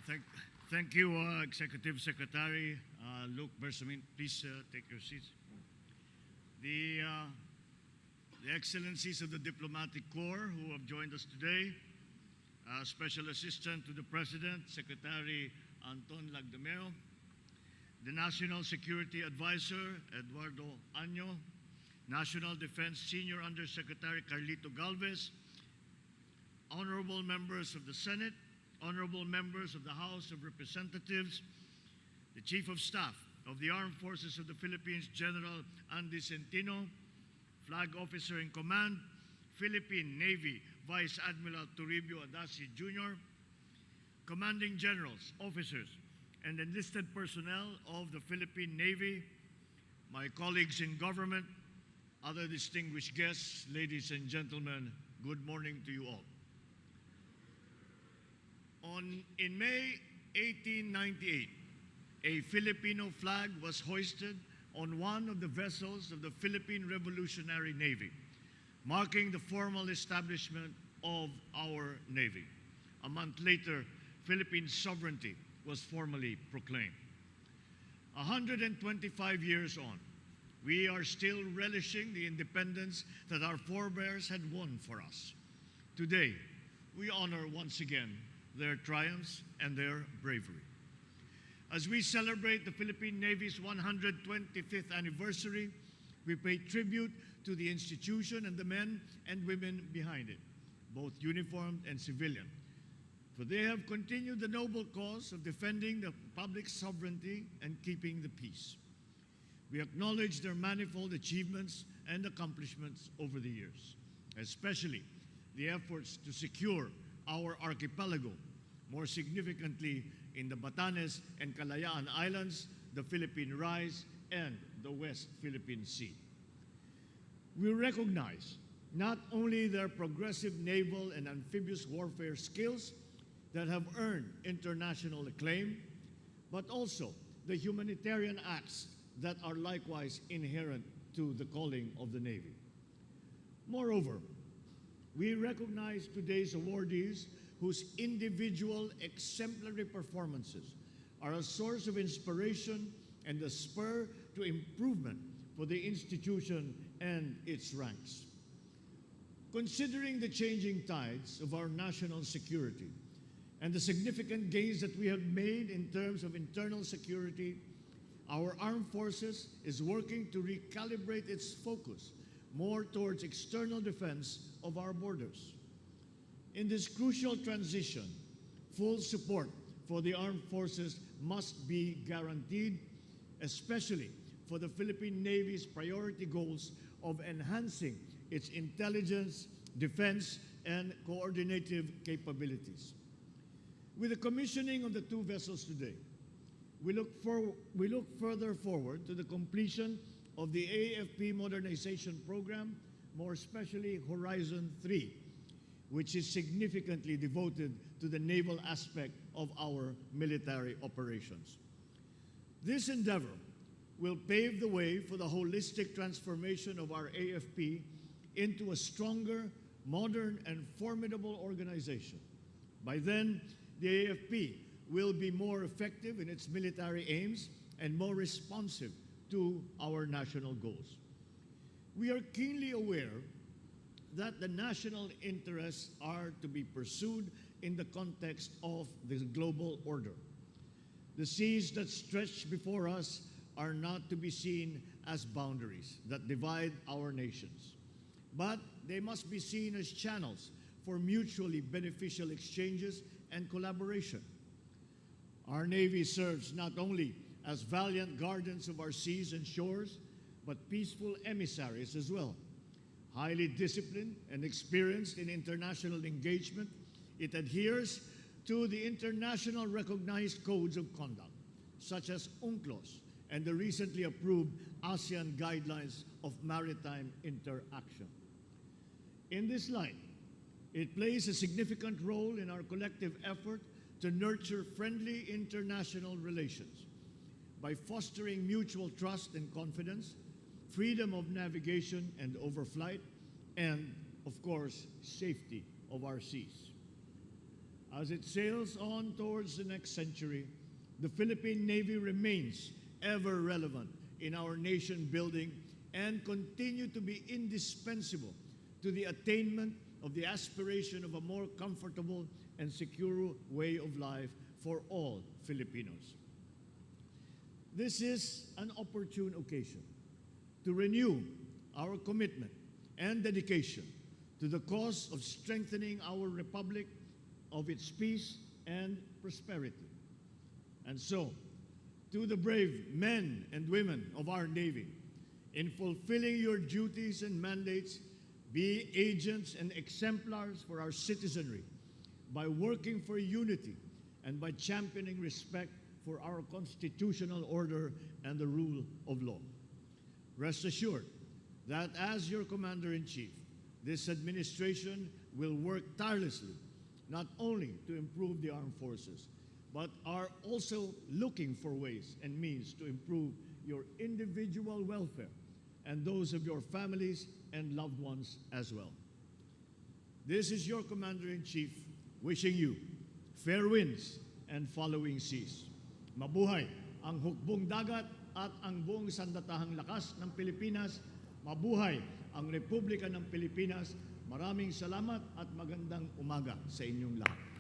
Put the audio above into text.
Thank, thank you, Executive Secretary Luke Bersamin. Please take your seats. The, uh, the Excellencies of the Diplomatic Corps who have joined us today, Special Assistant to the President, Secretary Anton Lagdameo, the National Security Advisor, Eduardo Año, National Defense Senior Undersecretary Carlito Galvez, honorable members of the Senate, honorable members of the House of Representatives, the Chief of Staff of the Armed Forces of the Philippines, General Andy Centino, Flag Officer in Command, Philippine Navy Vice Admiral Toribio Adasi Jr., Commanding Generals, Officers, and enlisted personnel of the Philippine Navy, my colleagues in government, other distinguished guests, ladies and gentlemen, good morning to you all. In May 1898, a Filipino flag was hoisted on one of the vessels of the Philippine Revolutionary Navy, marking the formal establishment of our Navy. A month later, Philippine sovereignty was formally proclaimed. 125 years on, we are still relishing the independence that our forebears had won for us. Today, we honor once again their triumphs and their bravery. As we celebrate the Philippine Navy's 125th anniversary, we pay tribute to the institution and the men and women behind it, both uniformed and civilian, for they have continued the noble cause of defending the public sovereignty and keeping the peace. We acknowledge their manifold achievements and accomplishments over the years, especially the efforts to secure our archipelago, more significantly in the Batanes and Kalayaan Islands, the Philippine Rise, and the West Philippine Sea. We recognize not only their progressive naval and amphibious warfare skills that have earned international acclaim, but also the humanitarian acts that are likewise inherent to the calling of the Navy. Moreover, we recognize today's awardees whose individual exemplary performances are a source of inspiration and a spur to improvement for the institution and its ranks. Considering the changing tides of our national security and the significant gains that we have made in terms of internal security, our armed forces is working to recalibrate its focus more towards external defense of our borders. In this crucial transition, full support for the armed forces must be guaranteed, especially for the Philippine Navy's priority goals of enhancing its intelligence, defense, and coordinative capabilities. With the commissioning of the two vessels today, we look further forward to the completion of the AFP modernization program, more especially Horizon 3, which is significantly devoted to the naval aspect of our military operations. This endeavor will pave the way for the holistic transformation of our AFP into a stronger, modern, and formidable organization. By then, the AFP will be more effective in its military aims and more responsive to our national goals. We are keenly aware that the national interests are to be pursued in the context of the global order. The seas that stretch before us are not to be seen as boundaries that divide our nations, but they must be seen as channels for mutually beneficial exchanges and collaboration. Our Navy serves not only as valiant guardians of our seas and shores, but peaceful emissaries as well. Highly disciplined and experienced in international engagement, it adheres to the international recognized codes of conduct, such as UNCLOS and the recently approved ASEAN Guidelines of Maritime Interaction. In this light, it plays a significant role in our collective effort to nurture friendly international relations by fostering mutual trust and confidence, freedom of navigation and overflight, and, of course, safety of our seas. As it sails on towards the next century, the Philippine Navy remains ever relevant in our nation building and continue to be indispensable to the attainment of the aspiration of a more comfortable and secure way of life for all Filipinos. This is an opportune occasion to renew our commitment and dedication to the cause of strengthening our republic, of its peace and prosperity. And so, to the brave men and women of our Navy, in fulfilling your duties and mandates, be agents and exemplars for our citizenry by working for unity and by championing respect for our constitutional order and the rule of law. Rest assured that as your Commander-in-Chief, this administration will work tirelessly not only to improve the armed forces, but are also looking for ways and means to improve your individual welfare and those of your families and loved ones as well. This is your Commander-in-Chief wishing you fair winds and following seas. Mabuhay ang hukbong dagat at ang buong sandatahang lakas ng Pilipinas. Mabuhay ang Republika ng Pilipinas. Maraming salamat at magandang umaga sa inyong lahat.